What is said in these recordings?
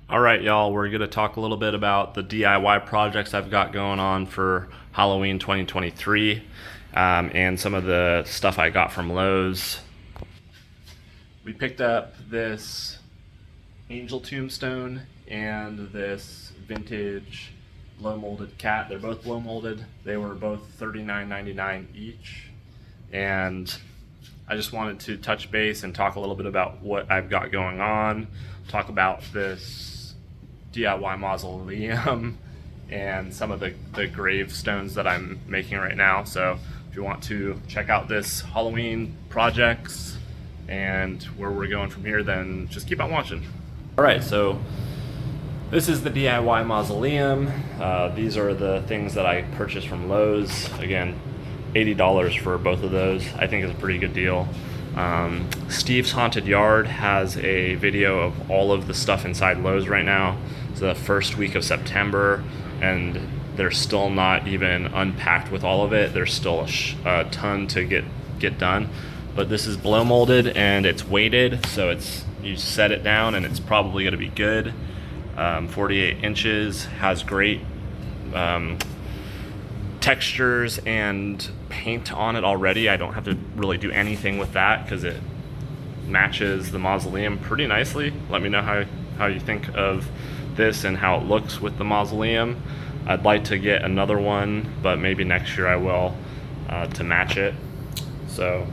All right, y'all, we're going to talk a little bit about the DIY projects I've got going on for Halloween 2023 and some of the stuff I got from Lowe's. We picked up this angel tombstone and this vintage blow molded cat. They're both blow molded. They were both $39.99 each. And I just wanted to touch base and talk a little bit about what I've got going on, talk about this DIY mausoleum and some of the gravestones that I'm making right now. So if you want to check out this Halloween projects and where we're going from here, then just keep on watching. All right, so this is the DIY mausoleum. These are the things that I purchased from Lowe's. Again, $80 for both of those. I think is a pretty good deal. Steve's Haunted Yard has a video of all of the stuff inside Lowe's right now. It's the first week of September, and they're still not even unpacked with all of it. There's still a ton to get done. But this is blow molded and it's weighted, so you set it down and it's probably going to be good. 48 inches, has great textures and paint on it already. I don't have to really do anything with that because it matches the mausoleum pretty nicely. Let me know how you think of this and how it looks with the mausoleum. I'd like to get another one, but maybe next year I will to match it. So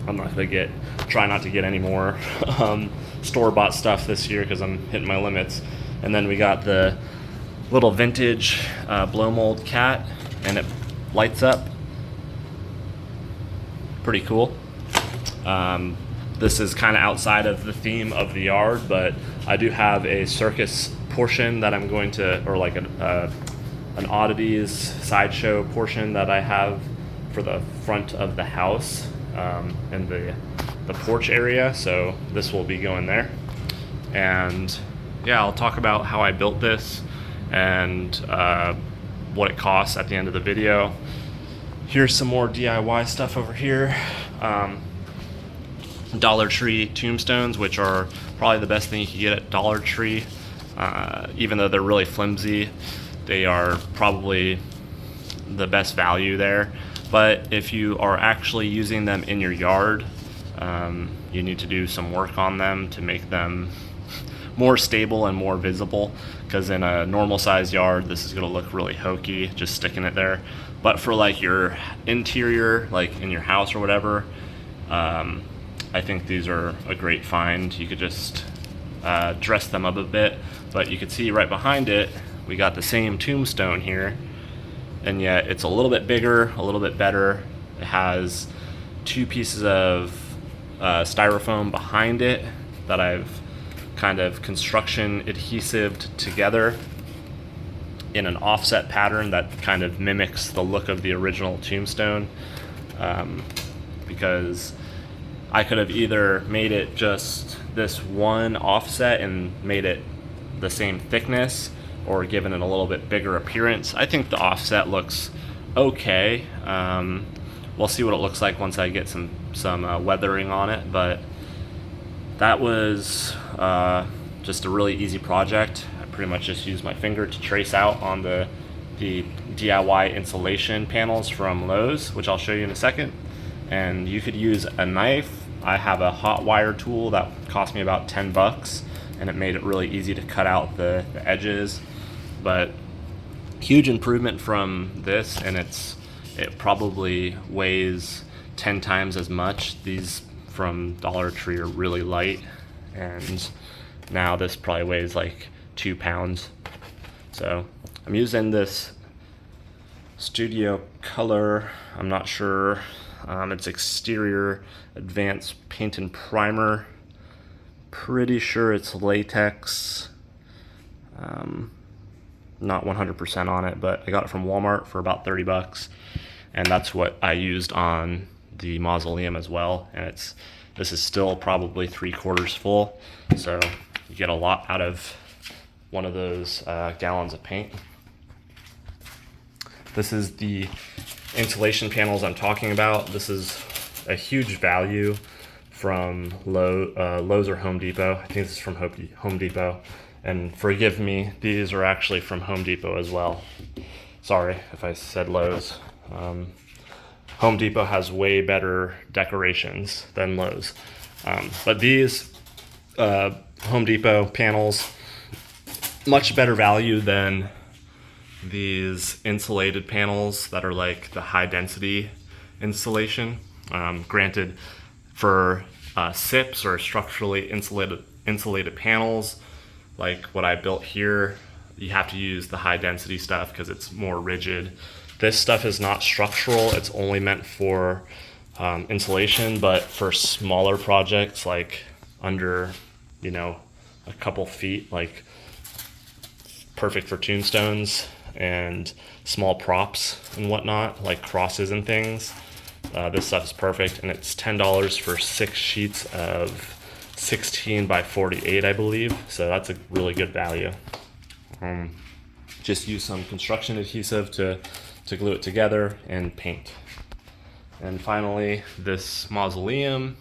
I'm not gonna try not to get any more store-bought stuff this year because I'm hitting my limits. And then we got the little vintage blow mold cat, and it lights up. Pretty cool. This is kind of outside of the theme of the yard, but I do have a circus portion that I'm going to, or like an oddities sideshow portion that I have for the front of the house and the porch area. So this will be going there. And yeah, I'll talk about how I built this and what it costs at the end of the video. Here's some more DIY stuff over here. Dollar Tree tombstones, which are probably the best thing you can get at Dollar Tree. Even though they're really flimsy, they are probably the best value there. But if you are actually using them in your yard, you need to do some work on them to make them more stable and more visible, because in a normal size yard this is going to look really hokey just sticking it there. But for like your interior, like in your house or whatever, I think these are a great find. You could just dress them up a bit, but you can see right behind it we got the same tombstone here, and yet it's a little bit bigger, a little bit better. It has two pieces of styrofoam behind it that I've kind of construction adhesived together in an offset pattern that kind of mimics the look of the original tombstone, because I could have either made it just this one offset and made it the same thickness, or given it a little bit bigger appearance. I think the offset looks okay. We'll see what it looks like once I get some weathering on it, but that was just a really easy project. I pretty much just used my finger to trace out on the DIY insulation panels from Lowe's, which I'll show you in a second. And you could use a knife. I have a hot wire tool that cost me about 10 bucks, and it made it really easy to cut out the edges. But huge improvement from this, and it probably weighs 10 times as much. These from Dollar Tree are really light, and now this probably weighs like 2 pounds. So I'm using this Studio Color, I'm not sure, it's exterior advanced paint and primer. Pretty sure it's latex. Not 100% on it, but I got it from Walmart for about 30 bucks, and that's what I used on the mausoleum as well. And this is still probably 3/4 full, so you get a lot out of one of those gallons of paint. This is the insulation panels I'm talking about. This is a huge value from Lowe's or Home Depot. I think this is from Home Depot, And forgive me, these are actually from Home Depot as well. Sorry if I said Lowe's. Home Depot has way better decorations than Lowe's. But these Home Depot panels, much better value than these insulated panels that are like the high density insulation. Granted, for SIPs or structurally insulated panels, like what I built here, you have to use the high density stuff because it's more rigid. This stuff is not structural, it's only meant for insulation, but for smaller projects like under, a couple feet, like perfect for tombstones and small props and whatnot, like crosses and things. This stuff is perfect, and it's $10 for 6 sheets of 16 by 48, I believe. So that's a really good value. Just use some construction adhesive to glue it together and paint. And finally, this mausoleum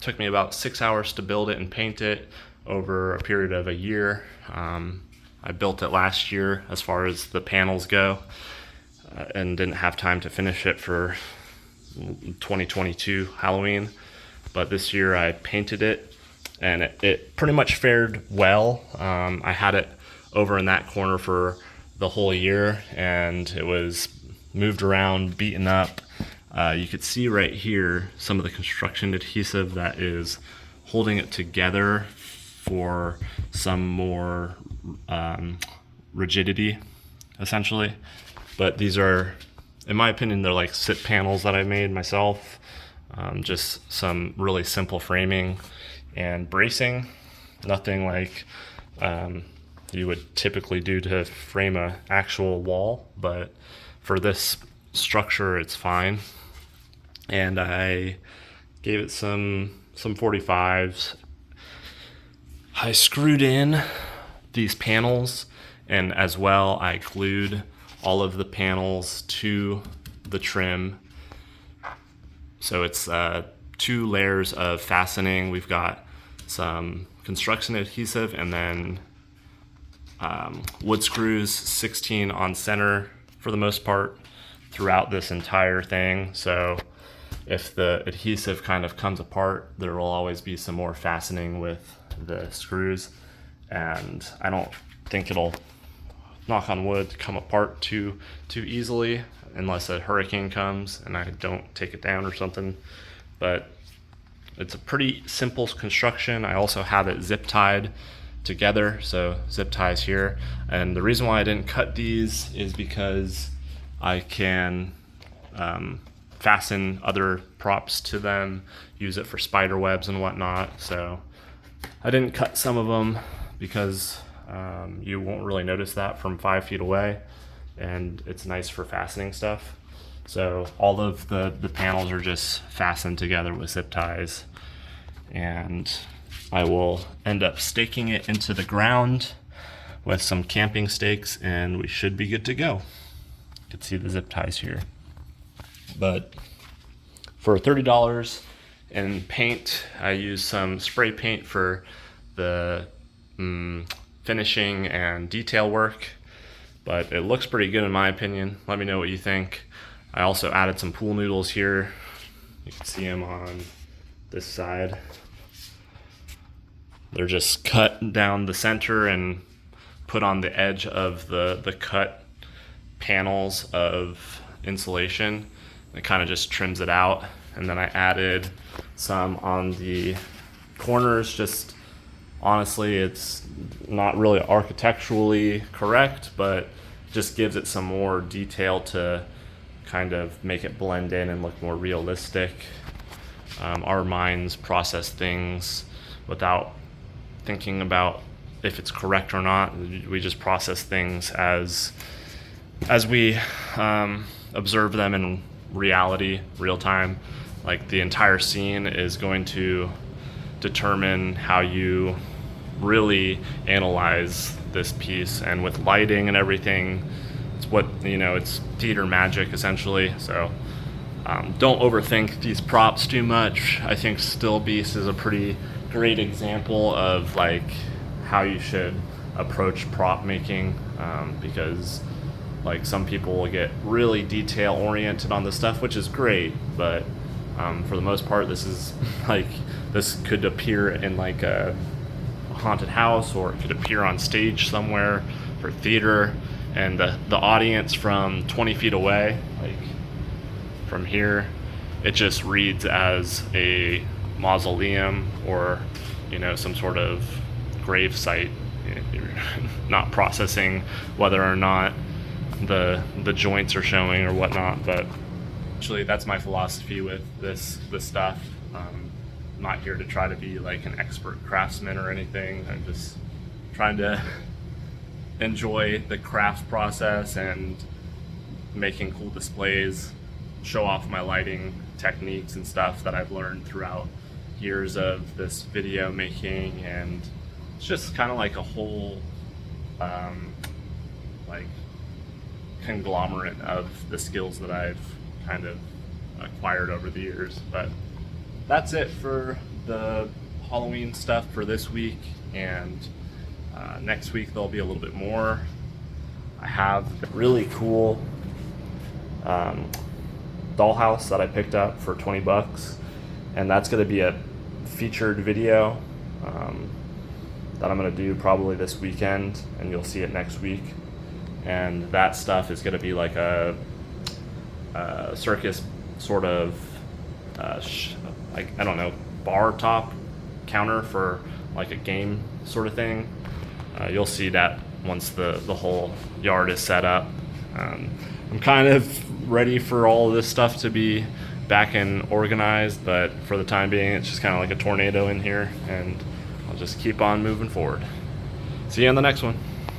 took me about 6 hours to build it and paint it over a period of a year. I built it last year as far as the panels go, and didn't have time to finish it for 2022 Halloween. But this year I painted it, and it pretty much fared well. I had it over in that corner for the whole year, and it was moved around, beaten up. You could see right here some of the construction adhesive that is holding it together for some more rigidity, essentially. But these are, in my opinion, they're like SIP panels that I made myself. Just some really simple framing and bracing. Nothing like you would typically do to frame an actual wall, but for this structure, it's fine. And I gave it some 45s. I screwed in these panels, and as well I glued all of the panels to the trim. So it's 2 layers of fastening. We've got some construction adhesive and then wood screws, 16 on center for the most part throughout this entire thing. So if the adhesive kind of comes apart, there will always be some more fastening with the screws, and I don't think it'll, knock on wood, come apart too easily unless a hurricane comes and I don't take it down or something. But it's a pretty simple construction. I also have it zip tied together, so zip ties here. And the reason why I didn't cut these is because I can fasten other props to them, use it for spider webs and whatnot. So I didn't cut some of them because you won't really notice that from 5 feet away, and it's nice for fastening stuff. So all of the panels are just fastened together with zip ties, and I will end up staking it into the ground with some camping stakes, and we should be good to go. You can see the zip ties here. But for $30 in paint, I used some spray paint for the finishing and detail work, but it looks pretty good in my opinion. Let me know what you think. I also added some pool noodles here. You can see them on this side. They're just cut down the center and put on the edge of the cut panels of insulation. It kind of just trims it out. And then I added some on the corners. Just honestly, it's not really architecturally correct, but just gives it some more detail to kind of make it blend in and look more realistic. Our minds process things without thinking about if it's correct or not. We just process things as we observe them in reality, real time. Like the entire scene is going to determine how you really analyze this piece, and with lighting and everything, it's what, it's theater magic essentially. So don't overthink these props too much. I think Still Beast is a pretty great example of like how you should approach prop making, because like some people will get really detail oriented on this stuff, which is great, but for the most part, this is like, this could appear in like a haunted house, or it could appear on stage somewhere for theater, and the audience from 20 feet away, like from here, it just reads as a mausoleum or, you know, some sort of grave site. You're not processing whether or not the joints are showing or whatnot. But actually, that's my philosophy with this stuff. I'm not here to try to be like an expert craftsman or anything. I'm just trying to enjoy the craft process and making cool displays, show off my lighting techniques and stuff that I've learned throughout years of this video making. And it's just kind of like a whole like conglomerate of the skills that I've kind of acquired over the years. But that's it for the Halloween stuff for this week, and next week there'll be a little bit more. I have a really cool dollhouse that I picked up for 20 bucks, and that's going to be a featured video that I'm going to do probably this weekend, and you'll see it next week. And that stuff is going to be like a circus sort of like, I don't know, bar top counter for like a game sort of thing. You'll see that once the whole yard is set up. I'm kind of ready for all of this stuff to be back and organized, but for the time being, it's just kind of like a tornado in here, and I'll just keep on moving forward. See you on the next one.